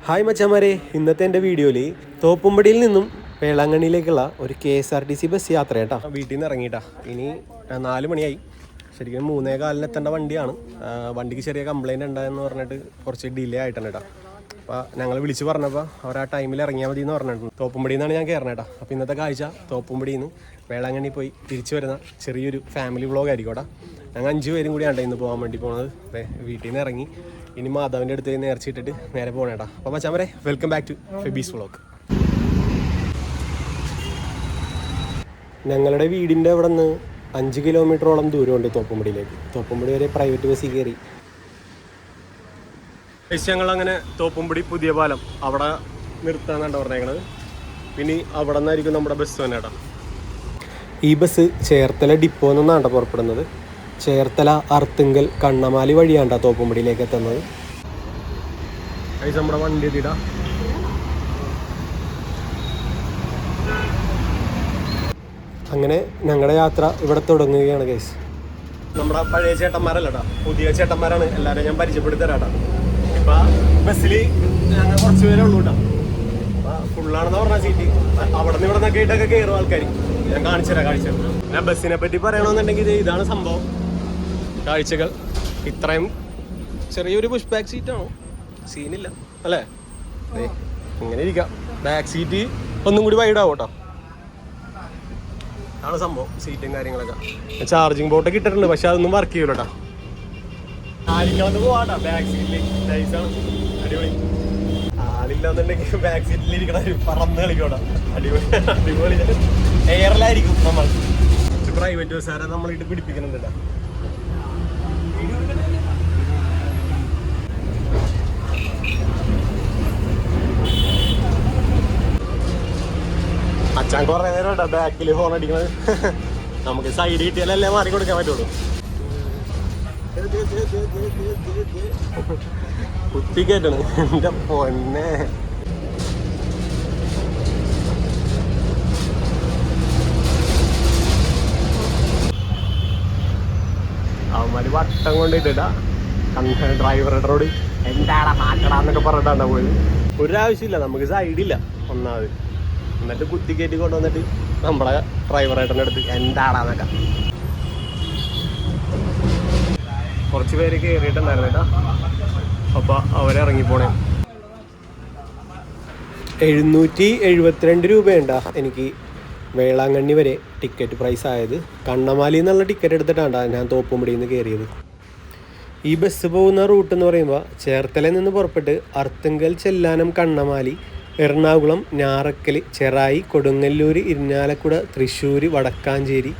Hi മച്ചാമാരെ, ഇന്നത്തെ എൻ്റെ വീഡിയോയിൽ തോപ്പുംപടിയിൽ നിന്നും വേളാങ്കണ്ണിയിലേക്കുള്ള ഒരു KSRTC ബസ് യാത്ര കേട്ടോ. വീട്ടിൽ നിന്ന് ഇറങ്ങിയിട്ടാ. ഇനി 4 മണിയായി. ശരിക്കും 3:15 എത്തേണ്ട വണ്ടിയാണ്. വണ്ടിക്ക് ചെറിയ കംപ്ലയിൻറ്റ് ഉണ്ടായെന്ന് പറഞ്ഞിട്ട് കുറച്ച് ഡിലേ ആയിട്ടാണ് കേട്ടോ. അപ്പോൾ ഞങ്ങൾ വിളിച്ച് പറഞ്ഞപ്പോൾ അവർ ആ ടൈമിൽ ഇറങ്ങിയാൽ മതി എന്ന് പറഞ്ഞിട്ടുണ്ട്. തോപ്പുംപടിയിൽ നിന്നാണ് ഞാൻ കയറണം കേട്ടോ. അപ്പോൾ ഇന്നത്തെ കാഴ്ച തോപ്പുംപടിയിൽ നിന്ന് വേളാങ്കണ്ണി പോയി തിരിച്ചു വരുന്ന ചെറിയൊരു ഫാമിലി വ്ളോഗ് ആയിരിക്കും കേട്ടോ. ഞങ്ങൾ 5 പേരും കൂടിയാണ് ഇന്ന് പോകാൻ വേണ്ടി പോകുന്നത്. വീട്ടിൽ നിന്ന് ഇറങ്ങി ഇനി മാധവൻ്റെ അടുത്ത് നേർച്ചിട്ടിട്ട് നേരെ പോകണേട്ടാ. അപ്പോൾ മച്ചാൻ വരെ വെൽക്കം ബാക്ക് ടു ഫെബീസ് വ്ളോഗ്. ഞങ്ങളുടെ വീടിൻ്റെ അവിടെ നിന്ന് 5 കിലോമീറ്ററോളം ദൂരമുണ്ട് തോപ്പുംപടിയിലേക്ക്. തോപ്പുംപടി വരെ പ്രൈവറ്റ് ബസ്സിൽ കയറി ഞങ്ങളങ്ങനെ തോപ്പുംപടി പുതിയ പാലം അവിടെ നിർത്താന്നാണ് പറഞ്ഞേക്കണത്. പിന്നെ അവിടെ നിന്നായിരിക്കും നമ്മുടെ ബസ് തന്നെ കേട്ടോ. ഈ ബസ് ചേർത്തല ഡിപ്പോ നിന്നാണ് പുറപ്പെടുന്നത്. ചേർത്തല, അർത്തുങ്കൽ, കണ്ണമാലി വഴിയാണ്ടാ തോപ്പുംപടിയിലേക്ക് എത്തുന്നത്. നമ്മുടെ വണ്ടി എത്തിയിട്ടാ. അങ്ങനെ ഞങ്ങളുടെ യാത്ര ഇവിടെ തുടങ്ങുകയാണ് ഗൈസ്. നമ്മുടെ പഴയ ചേട്ടന്മാരല്ലട്ടാ, പുതിയ ചേട്ടന്മാരാണ്. എല്ലാവരും ഞാൻ പരിചയപ്പെടുത്തി തരാട്ടാ. ഇപ്പം ബസ്സിൽ ഞങ്ങൾ കുറച്ച് പേരേ ഉള്ളൂ കേട്ടോ. ഫുള്ളാണെന്ന് പറഞ്ഞ സീറ്റ്. അവിടെ നിന്ന് ഇവിടെ നിന്നൊക്കെ ആയിട്ടൊക്കെ കയറും ആൾക്കാർ. ഞാൻ കാണിച്ചു തരാം. ഞാൻ ബസ്സിനെ പറ്റി പറയണമെന്നുണ്ടെങ്കിൽ ഇതാണ് സംഭവം. കാഴ്ചകൾ ഇത്രയും ചെറിയൊരു പുഷ് ബാക്ക് സീറ്റാണോ? സീനില്ല അല്ലേ? ഇങ്ങനെ ഇരിക്കാം. ബാക്ക് സീറ്റ് ഒന്നും കൂടി വൈഡാവും കേട്ടോ. അതാണ് സംഭവം. സീറ്റും കാര്യങ്ങളൊക്കെ ചാർജിങ് ബോർഡൊക്കെ ഇട്ടിട്ടുണ്ട്. പക്ഷെ അതൊന്നും വർക്ക് ചെയ്യൂല കേട്ടോ. ആലില്ലാന്ന് പോവാട്ടാ. ബാക്ക് സീറ്റിൽ നൈസാണ്, അടിപൊളി. ആളില്ലാന്നുണ്ടെങ്കിൽ ബാക്ക് സീറ്റിൽ ഇരിക്കണ പറന്ന് കളിക്കോട്ടാ. അടിപൊളി എയറിലായിരിക്കും നമ്മൾ. പ്രൈവറ്റ് ബസ്സുകാരെ നമ്മളിട്ട് പിടിപ്പിക്കുന്നുണ്ട് കേട്ടോ. അച്ഛൻ കുറേ നേരം കേട്ടോ ബാക്കിൽ ഫോൺ അടിക്കണത്. നമുക്ക് സൈഡ് കിട്ടിയാലല്ലേ മാറി കൊടുക്കാൻ പറ്റുള്ളൂ. കുത്തിക്കേറ്റാണ് എൻ്റെ പൊന്നെ. അവന്മാര് വട്ടം കൊണ്ടിട്ടാ ഡ്രൈവറുടെ എന്താടാ മാറ്റടാന്നൊക്കെ പറഞ്ഞിട്ടാണ് പോയത്. ഒരാവശ്യമില്ല, നമുക്ക് സൈഡില്ല ഒന്നാമത്. എന്നിട്ട് കുത്തിക്കയറ്റി കൊണ്ടുവന്നിട്ട് നമ്മളെ ഡ്രൈവറായിട്ടെ അടുത്ത് എന്താടാന്നൊക്കെ. കുറച്ച് പേര് കയറിയിട്ടുണ്ടായിരുന്നു കേട്ടോ. അപ്പോൾ അവരിറങ്ങിപ്പോണേ. 772 രൂപയുണ്ടാ എനിക്ക് വേളാങ്കണ്ണി വരെ ടിക്കറ്റ് പ്രൈസ് ആയത്. കണ്ണമാലി എന്നുള്ള ടിക്കറ്റ് എടുത്തിട്ടാണ് ഞാൻ തോപ്പുംപടിയിൽ നിന്ന് കയറിയത്. ഈ ബസ് പോകുന്ന റൂട്ട് എന്ന് പറയുമ്പോൾ ചേർത്തലയിൽ നിന്ന് പുറപ്പെട്ട് അർത്തുങ്കൽ, ചെല്ലാനം, കണ്ണമാലി, എറണാകുളം, ഞാറക്കൽ, ചെറായി, കൊടുങ്ങല്ലൂർ, ഇരിഞ്ഞാലക്കുട, തൃശ്ശൂർ, വടക്കാഞ്ചേരി,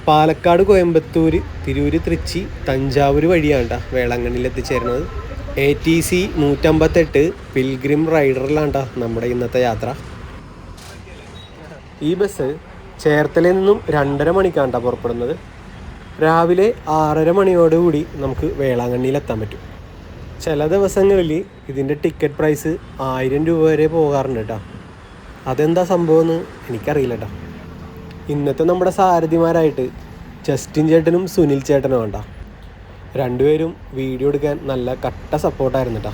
പാലക്കാട്, കോയമ്പത്തൂർ, തിരൂർ, തൃച്ചി, തഞ്ചാവൂർ വഴിയാണ്ടാ വേളാങ്കണ്ണിയിൽ എത്തിച്ചേരുന്നത്. ATC 158 പിൽഗ്രിം റൈഡറിലാണ്ടാ നമ്മുടെ ഇന്നത്തെ യാത്ര. ഈ ബസ് ചേർത്തലയിൽ നിന്നും 2:30 മണിക്കാണ്ടാ പുറപ്പെടുന്നത്. രാവിലെ 6:30 മണിയോടുകൂടി നമുക്ക് വേളാങ്കണ്ണിയിൽ എത്താൻ പറ്റും. ചില ദിവസങ്ങളിൽ ഇതിൻ്റെ ടിക്കറ്റ് പ്രൈസ് 1000 രൂപ വരെ പോകാറുണ്ട് കേട്ടോ. അതെന്താ സംഭവമെന്ന് എനിക്കറിയില്ല കേട്ടോ. ഇന്നത്തെ നമ്മുടെ സാരഥിമാരായിട്ട് ജസ്റ്റിൻ ചേട്ടനും സുനിൽ ചേട്ടനും വേണ്ട. രണ്ടുപേരും വീഡിയോ എടുക്കാൻ നല്ല കട്ട സപ്പോർട്ടായിരുന്നു കേട്ടോ.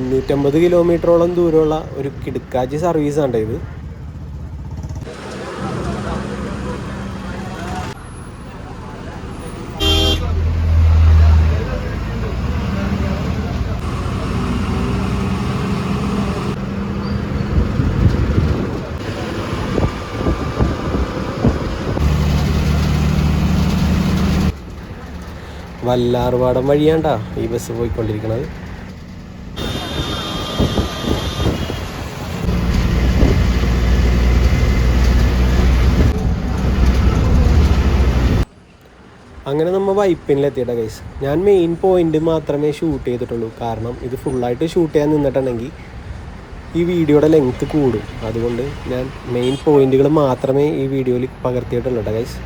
550 കിലോമീറ്ററോളം ദൂരമുള്ള ഒരു കിടുക്കാച്ചി സർവീസാണ് ഇത്. വല്ലാർപാടം വഴിയാണ്ടാ ഈ ബസ് പോയിക്കൊണ്ടിരിക്കുന്നത്. അങ്ങനെ നമ്മൾ വൈപ്പിനിലെത്തിയിട്ട ഗൈസ്. ഞാൻ മെയിൻ പോയിന്റ് മാത്രമേ ഷൂട്ട് ചെയ്തിട്ടുള്ളൂ. കാരണം ഇത് ഫുള്ളായിട്ട് ഷൂട്ട് ചെയ്യാൻ നിന്നിട്ടുണ്ടെങ്കിൽ ഈ വീഡിയോയുടെ ലെങ്ത്ത് കൂടും. അതുകൊണ്ട് ഞാൻ മെയിൻ പോയിന്റുകൾ മാത്രമേ ഈ വീഡിയോയിൽ പകർത്തിയിട്ടുള്ളൂ കേട്ടോ ഗൈസ്.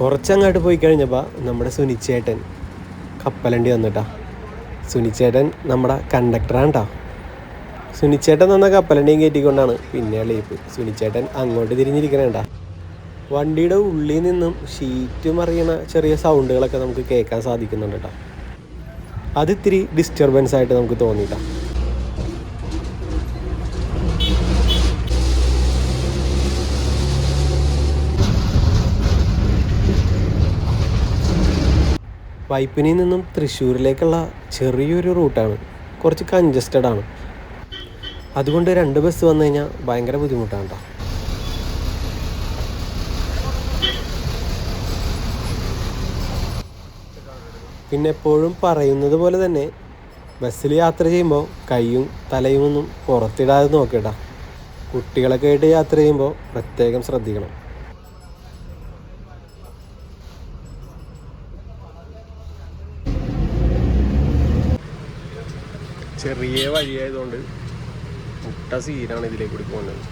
കുറച്ചങ്ങോട്ട് പോയി കഴിഞ്ഞപ്പോൾ നമ്മുടെ സുനിച്ചേട്ടൻ കപ്പലണ്ടി വന്നിട്ടാ. സുനിച്ചേട്ടൻ നമ്മുടെ കണ്ടക്ടറാണ് കേട്ടോ. സുനിച്ചേട്ടൻ തന്ന കപ്പലണ്ടിയും കയറ്റിക്കൊണ്ടാണ് പിന്നെ ലീപ്പ്. സുനിച്ചേട്ടൻ അങ്ങോട്ട് തിരിഞ്ഞിരിക്കണേണ്ട. വണ്ടിയുടെ ഉള്ളിൽ നിന്നും ഷീറ്റ് മറിയണ ചെറിയ സൗണ്ടുകളൊക്കെ നമുക്ക് കേൾക്കാൻ സാധിക്കുന്നുണ്ട് കേട്ടോ. അത് ഇത്തിരി ഡിസ്റ്റർബൻസ് ആയിട്ട് നമുക്ക് തോന്നിയിട്ടാ. വൈപ്പിനിൽ നിന്നും തൃശ്ശൂരിലേക്കുള്ള ചെറിയൊരു റൂട്ടാണ്. കുറച്ച് കൺജസ്റ്റഡ് ആണ്. അതുകൊണ്ട് 2 ബസ് വന്നു കഴിഞ്ഞാൽ ഭയങ്കര ബുദ്ധിമുട്ടാണ് കേട്ടോ. പിന്നെ എപ്പോഴും പറയുന്നത് പോലെ തന്നെ ബസ്സിൽ യാത്ര ചെയ്യുമ്പോൾ കൈയും തലയും ഒന്നും പുറത്തിടാതെ നോക്കട്ടാ. കുട്ടികളൊക്കെ ആയിട്ട് യാത്ര ചെയ്യുമ്പോൾ പ്രത്യേകം ശ്രദ്ധിക്കണം. ചെറിയ വഴിയായതുകൊണ്ട് മുട്ട സീനാണ് ഇതിലേക്ക് കൂടി പോകുന്നത്.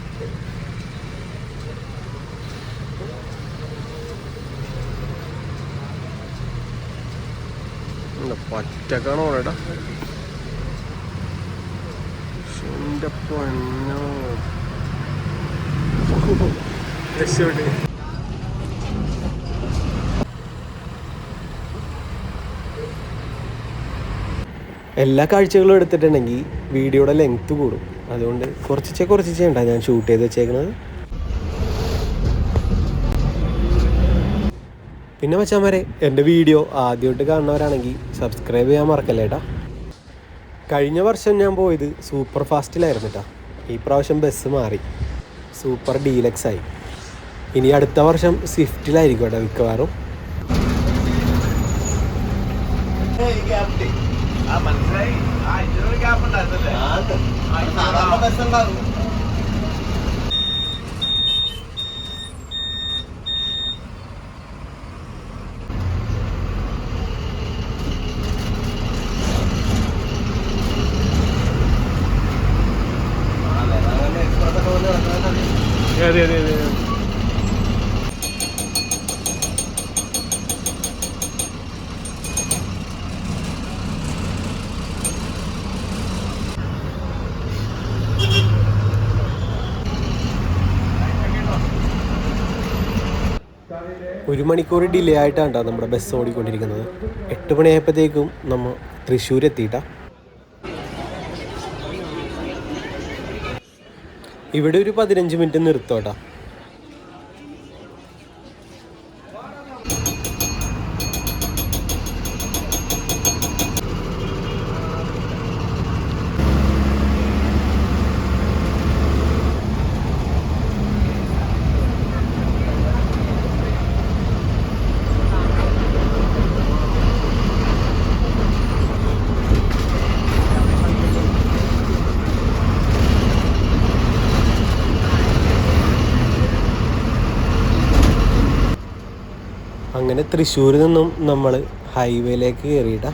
പറ്റക്കാണോ ഓണേട്ടാ. എൻ്റെ പൊന്നോ രക്ഷപ്പെട്ടു. എല്ലാ കാഴ്ചകളും എടുത്തിട്ടുണ്ടെങ്കിൽ വീഡിയോയുടെ ലെങ്ത്ത് കൂടും. അതുകൊണ്ട് കുറച്ച് ഉണ്ടാ ഞാൻ ഷൂട്ട് ചെയ്ത് വെച്ചേക്കുന്നത്. പിന്നെ മച്ചാന്മാരെ, എൻ്റെ വീഡിയോ ആദ്യമായിട്ട് കാണുന്നവരാണെങ്കിൽ സബ്സ്ക്രൈബ് ചെയ്യാൻ മറക്കല്ലേ കേട്ടോ. കഴിഞ്ഞ വർഷം ഞാൻ പോയത് സൂപ്പർ ഫാസ്റ്റിലായിരുന്നു കേട്ടോ. ഈ പ്രാവശ്യം ബസ് മാറി, സൂപ്പർ ഡീലക്സ് ആയി. ഇനി അടുത്ത വർഷം സ്വിഫ്റ്റിലായിരിക്കും കേട്ടോ മിക്കവാറും. അതെ. ഒരു മണിക്കൂർ ഡിലേ ആയിട്ടാണ് കേട്ടോ നമ്മുടെ ബസ് ഓടിക്കൊണ്ടിരിക്കുന്നത്. 8 മണിയായപ്പോഴത്തേക്കും നമ്മൾ തൃശ്ശൂർ എത്തിയിട്ടാ. ഇവിടെ ഒരു 15 മിനിറ്റ് നിർത്തോട്ടാ. അങ്ങനെ തൃശ്ശൂരിൽ നിന്നും നമ്മൾ ഹൈവേയിലേക്ക് കയറിയിട്ടാ.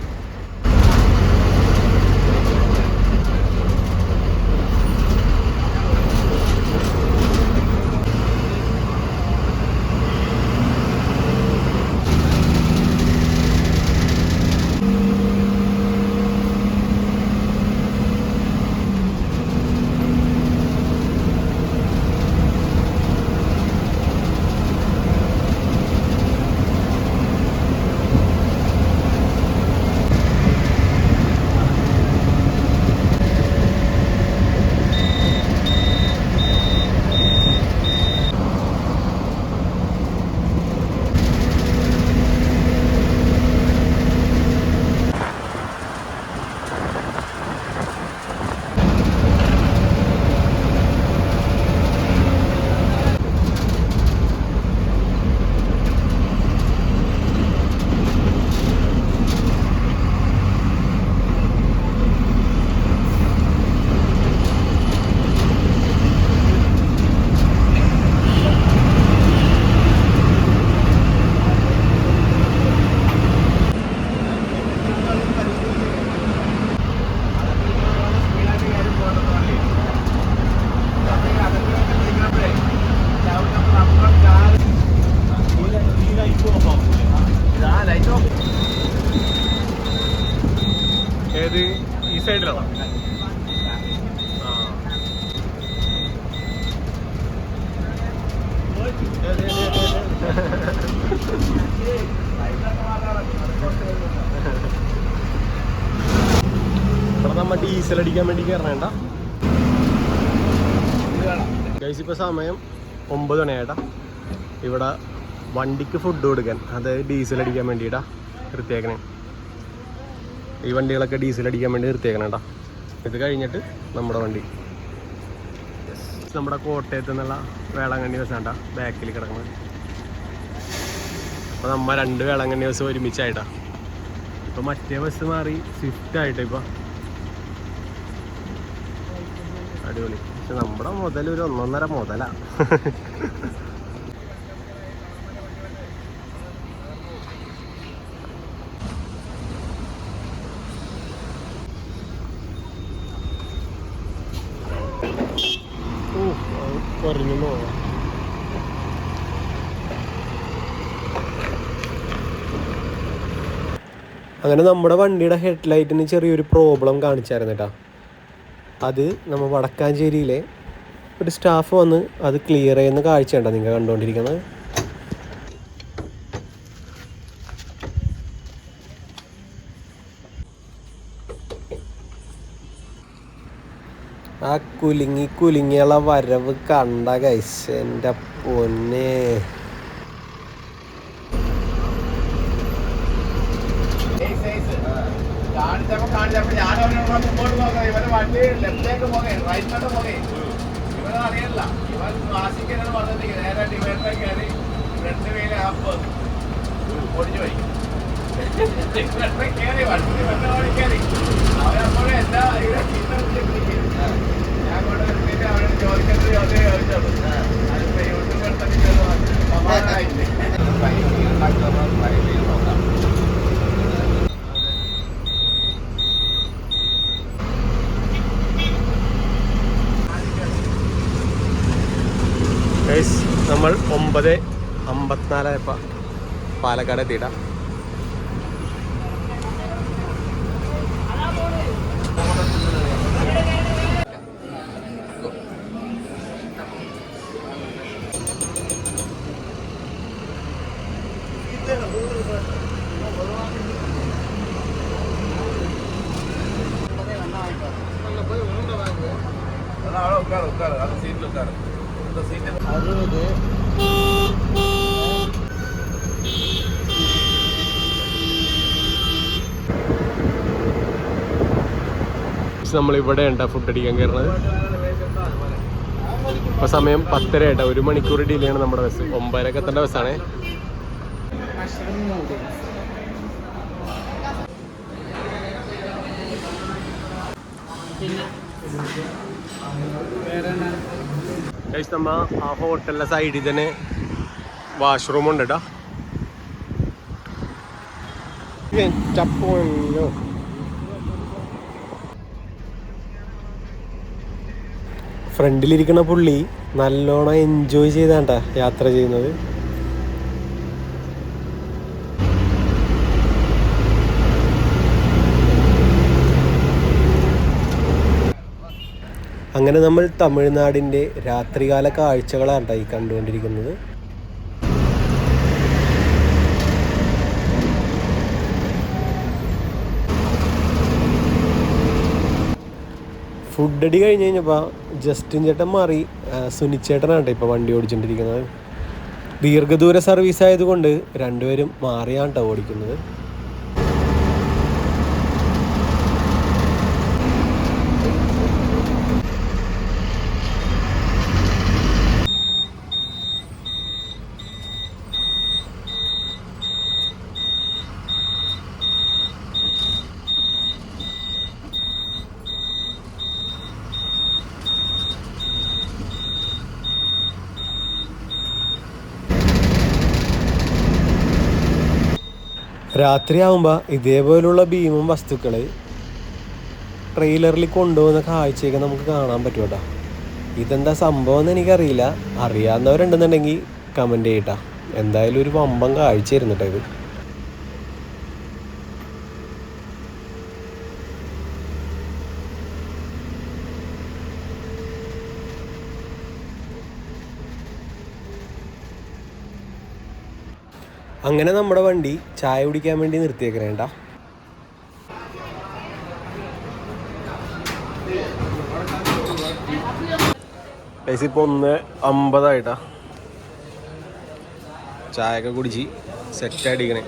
ഇവിടെ നമ്മ ഡീസൽ അടിക്കാൻ വേണ്ടി കയറണേണ്ട ഗൈസ്. ഇപ്പോൾ സമയം 9 മണിയായിട്ടാ. ഇവിടെ വണ്ടിക്ക് ഫുഡ് കൊടുക്കാൻ, അതായത് ഡീസൽ അടിക്കാൻ വേണ്ടിയിട്ടാ നിർത്തിയേക്കണേ. ഈ വണ്ടികളൊക്കെ ഡീസൽ അടിക്കാൻ വേണ്ടി നിർത്തിയേക്കണേട്ടാ. ഇത് കഴിഞ്ഞിട്ട് നമ്മുടെ വണ്ടി നമ്മുടെ കോട്ടയത്ത് നിന്നുള്ള വേളാങ്കണ്ണി ബസ്സാണ്ടാ ബാക്കിൽ കിടക്കുന്നത്. അപ്പോൾ നമ്മൾ 2 വേളാങ്കണ്ണി ബസ് ഒരുമിച്ചായിട്ടാ. ഇപ്പോൾ മറ്റേ ബസ് മാറി സ്വിഫ്റ്റ് ആയിട്ട് ഇപ്പോൾ അടിപൊളി. പക്ഷെ നമ്മുടെ മുതൽ ഒരു 1.5 മുതലാ. കുറഞ്ഞു പോവാം. അങ്ങനെ നമ്മുടെ വണ്ടിയുടെ ഹെഡ് ലൈറ്റിന് ചെറിയൊരു പ്രോബ്ലം കാണിച്ചായിരുന്നു കേട്ടോ. അത് നമ്മൾ വടക്കാഞ്ചേരിയിലെ ഒരു സ്റ്റാഫ് വന്ന് അത് ക്ലിയർ ചെയ്യുന്ന കാഴ്ചയുണ്ടോ നിങ്ങൾ കണ്ടുകൊണ്ടിരിക്കുന്നത്. ആ കുലുങ്ങിയുള്ള വരവ് കണ്ട ഗൈസ്, എൻ്റെ പൊന്നെ. നമ്മൾ 9:54 പാലക്കാട് എത്തിയിട്ടാ. നമ്മളിവിടെ ഉണ്ടാ ഫുഡ് അടിക്കാൻ കയറുന്നത്. ഇപ്പോൾ സമയം 10:30 ആയിട്ടാ. 1 മണിക്കൂർ ഡിലേ ആണ് നമ്മുടെ ബസ്. 9:30 എത്തേണ്ട ബസ്സാണേ. നമ്മ ആ ഹോട്ടലിന്റെ സൈഡിൽ തന്നെ വാഷ്റൂം ഉണ്ട് കേട്ടോ. ഫ്രണ്ടിലിരിക്കുന്ന പുള്ളി നല്ലോണം എൻജോയ് ചെയ്താണ്ടാ യാത്ര ചെയ്യുന്നത്. അങ്ങനെ നമ്മൾ തമിഴ്നാടിൻ്റെ രാത്രികാല കാഴ്ചകളാണ് ഈ കണ്ടുകൊണ്ടിരിക്കുന്നത്. ഫുഡടി കഴിഞ്ഞ് കഴിഞ്ഞപ്പോൾ ജസ്റ്റിൻ ചേട്ടൻ മാറി സുനിച്ചേട്ടനാണ് ഇപ്പോൾ വണ്ടി ഓടിച്ചുകൊണ്ടിരിക്കുന്നത്. ദീർഘദൂര സർവീസ് ആയതുകൊണ്ട് രണ്ടുപേരും മാറിയാണ് ഓടിക്കുന്നത്. രാത്രിയാകുമ്പോൾ ഇതേപോലുള്ള ഭീമൻ വസ്തുക്കൾ ട്രെയിലറിൽ കൊണ്ടുപോകുന്ന കാഴ്ചയൊക്കെ നമുക്ക് കാണാൻ പറ്റും കേട്ടോ. ഇതെന്താ സംഭവം എന്ന് എനിക്കറിയില്ല. അറിയാവുന്നവരുണ്ടെന്നുണ്ടെങ്കിൽ കമൻറ്റ് ചെയ്യട്ടാ. എന്തായാലും ഒരു വമ്പൻ കാഴ്ചയായിരുന്നു കേട്ടോ ഇത്. അങ്ങനെ നമ്മുടെ വണ്ടി ചായ കുടിക്കാൻ വേണ്ടി നിർത്തിയേക്കണേണ്ട. പൈസ ഇപ്പോൾ 1:50 ചായയൊക്കെ കുടിച്ച് സെറ്റടിക്കണേ.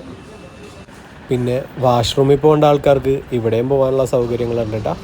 പിന്നെ വാഷ്റൂമിൽ പോകേണ്ട ആൾക്കാർക്ക് ഇവിടെയും പോകാനുള്ള സൗകര്യങ്ങളുണ്ട് കേട്ടോ.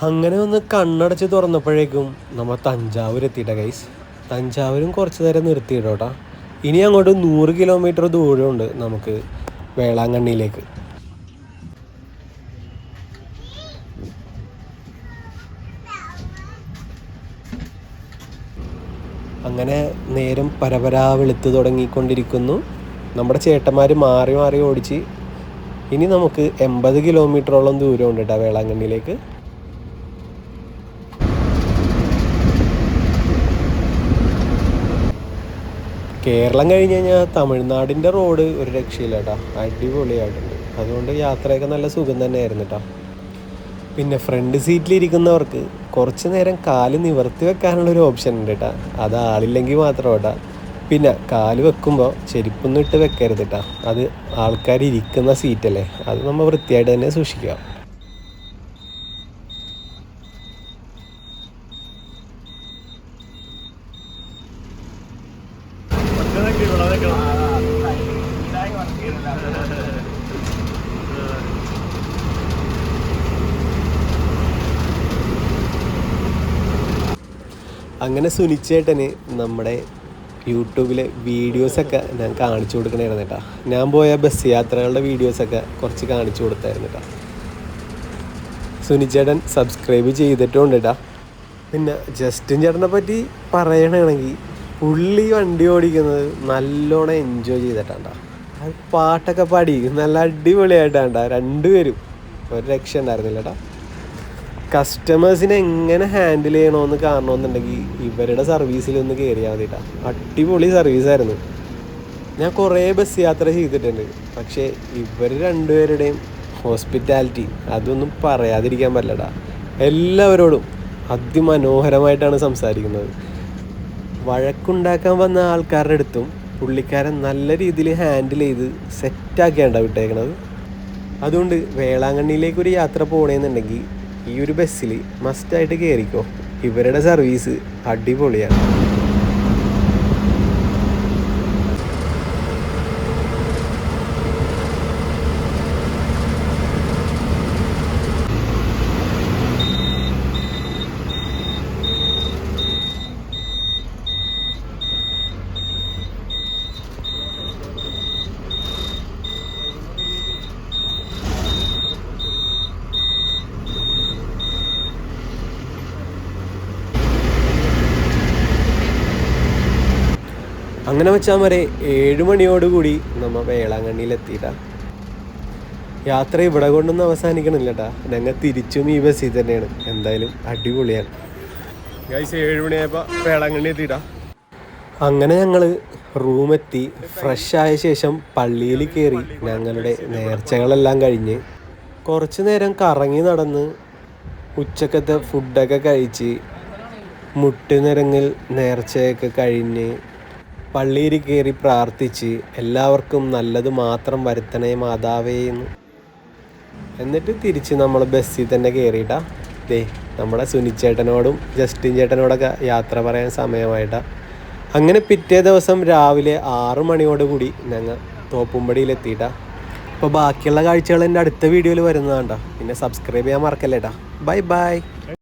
അങ്ങനെ ഒന്ന് കണ്ണടച്ച് തുറന്നപ്പോഴേക്കും നമ്മൾ തഞ്ചാവൂർ എത്തിയിട്ട ഗൈസ്. തഞ്ചാവൂരും കുറച്ച് നേരം നിർത്തിയിടോട്ടാ. ഇനി അങ്ങോട്ട് 100 കിലോമീറ്റർ ദൂരമുണ്ട് നമുക്ക് വേളാങ്കണ്ണിയിലേക്ക്. അങ്ങനെ നേരം പരപരാ വെളുത്ത് തുടങ്ങിക്കൊണ്ടിരിക്കുന്നു. നമ്മുടെ ചേട്ടന്മാർ മാറി മാറി ഓടിച്ച് ഇനി നമുക്ക് 80 കിലോമീറ്ററോളം ദൂരമുണ്ട് കേട്ടോ വേളാങ്കണ്ണിയിലേക്ക്. കേരളം കഴിഞ്ഞ് കഴിഞ്ഞാൽ തമിഴ്നാടിൻ്റെ റോഡ് ഒരു രക്ഷയില്ല കേട്ടോ, അടിപൊളിയായിട്ടുണ്ട്. അതുകൊണ്ട് യാത്രയൊക്കെ നല്ല സുഖം തന്നെയായിരുന്നു കേട്ടോ. പിന്നെ ഫ്രണ്ട് സീറ്റിലിരിക്കുന്നവർക്ക് കുറച്ച് നേരം കാല് നിവർത്തി വെക്കാനുള്ളൊരു ഓപ്ഷൻ ഉണ്ട് കേട്ടോ. അത് ആളില്ലെങ്കിൽ മാത്രം കേട്ടോ. പിന്നെ കാല് വെക്കുമ്പോൾ ചെരുപ്പൊന്നും ഇട്ട് വെക്കരുത് കേട്ടോ. അത് ആൾക്കാർ ഇരിക്കുന്ന സീറ്റല്ലേ, അത് നമ്മൾ വൃത്തിയായിട്ട് തന്നെ സൂക്ഷിക്കുക. അങ്ങനെ സുനിച്ചേട്ടന് നമ്മുടെ യൂട്യൂബിലെ വീഡിയോസൊക്കെ ഞാൻ കാണിച്ചു കൊടുക്കണമായിരുന്നു കേട്ടോ. ഞാൻ പോയ ബസ് യാത്രകളുടെ വീഡിയോസൊക്കെ കുറച്ച് കാണിച്ചു കൊടുത്തായിരുന്നു കേട്ടോ. സുനിച്ചേട്ടൻ സബ്സ്ക്രൈബ് ചെയ്തിട്ടുണ്ട് കേട്ടോ. പിന്നെ ജസ്റ്റിൻ ചേട്ടനെ പറ്റി പറയണമെങ്കിൽ പുള്ളി വണ്ടി ഓടിക്കുന്നത് നല്ലോണം എൻജോയ് ചെയ്തിട്ടാണ്ടാ. അത് പാട്ടൊക്കെ പാടി നല്ല അടിപൊളിയായിട്ടാണ്ടാ. രണ്ടുപേരും ഒരു രക്ഷ ഉണ്ടായിരുന്നില്ല കേട്ടോ. കസ്റ്റമേഴ്സിനെ എങ്ങനെ ഹാൻഡിൽ ചെയ്യണമെന്ന് കാണണമെന്നുണ്ടെങ്കിൽ ഇവരുടെ സർവീസിലൊന്ന് കയറിയാൽ മതി കേട്ടോ. അടിപൊളി സർവീസായിരുന്നു. ഞാൻ കുറേ ബസ് യാത്ര ചെയ്തിട്ടുണ്ട്, പക്ഷേ ഇവർ രണ്ടുപേരുടെയും ഹോസ്പിറ്റാലിറ്റി അതൊന്നും പറയാതിരിക്കാൻ പറ്റില്ലടാ. എല്ലാവരോടും അതിമനോഹരമായിട്ടാണ് സംസാരിക്കുന്നത്. വഴക്കുണ്ടാക്കാൻ വന്ന ആൾക്കാരുടെ അടുത്തും പുള്ളിക്കാരൻ നല്ല രീതിയിൽ ഹാൻഡിൽ ചെയ്ത് സെറ്റാക്കിയാണ്ടാ വിട്ടേക്കണത്. അതുകൊണ്ട് വേളാങ്കണ്ണിയിലേക്കൊരു യാത്ര പോകണമെന്നുണ്ടെങ്കിൽ ഈ ഒരു ബസ്സിൽ മസ്റ്റായിട്ട് കയറിക്കോ. ഇവരുടെ സർവീസ് അടിപൊളിയാണ്. അങ്ങനെ വെച്ചാൽ വരെ 7 മണിയോടുകൂടി നമ്മൾ വേളാങ്കണ്ണിയിലെത്തിയിട്ടാണ്. യാത്ര ഇവിടെ കൊണ്ടൊന്നും അവസാനിക്കണില്ല കേട്ടാ. ഞങ്ങൾ തിരിച്ചും ഈ ബസ്സിൽ തന്നെയാണ്. എന്തായാലും അടിപൊളിയാണ്. 7 മണിയായപ്പോൾ വേളാങ്കണ്ണി എത്തിയിട്ടാ. അങ്ങനെ ഞങ്ങൾ റൂമെത്തി ഫ്രഷ് ആയ ശേഷം പള്ളിയിൽ കയറി ഞങ്ങളുടെ നേർച്ചകളെല്ലാം കഴിഞ്ഞ് കുറച്ച് നേരം കറങ്ങി നടന്ന് ഉച്ചക്കത്തെ ഫുഡൊക്കെ കഴിച്ച് മുട്ടുനിരങ്ങിൽ നേർച്ചയൊക്കെ കഴിഞ്ഞ് പള്ളിയിൽ കയറി പ്രാർത്ഥിച്ച് എല്ലാവർക്കും നല്ലത് മാത്രം വരുത്തണേ മാതാവേ എന്ന്. എന്നിട്ട് തിരിച്ച് നമ്മൾ ബസ്സിൽ തന്നെ കയറിയിട്ടാ. നമ്മുടെ സുനിച്ചേട്ടനോടും ജസ്റ്റിൻ ചേട്ടനോടൊക്കെ യാത്ര പറയാൻ സമയമായിട്ടാ. അങ്ങനെ പിറ്റേ ദിവസം രാവിലെ 6 മണിയോടുകൂടി ഞങ്ങൾ തോപ്പുംപടിയിൽ എത്തിയിട്ടാ. അപ്പോൾ ബാക്കിയുള്ള കാഴ്ചകൾ എൻ്റെ അടുത്ത വീഡിയോയിൽ വരുന്നതാണ്ടാ. പിന്നെ സബ്സ്ക്രൈബ് ചെയ്യാൻ മറക്കല്ലേട്ടാ. Bye bye.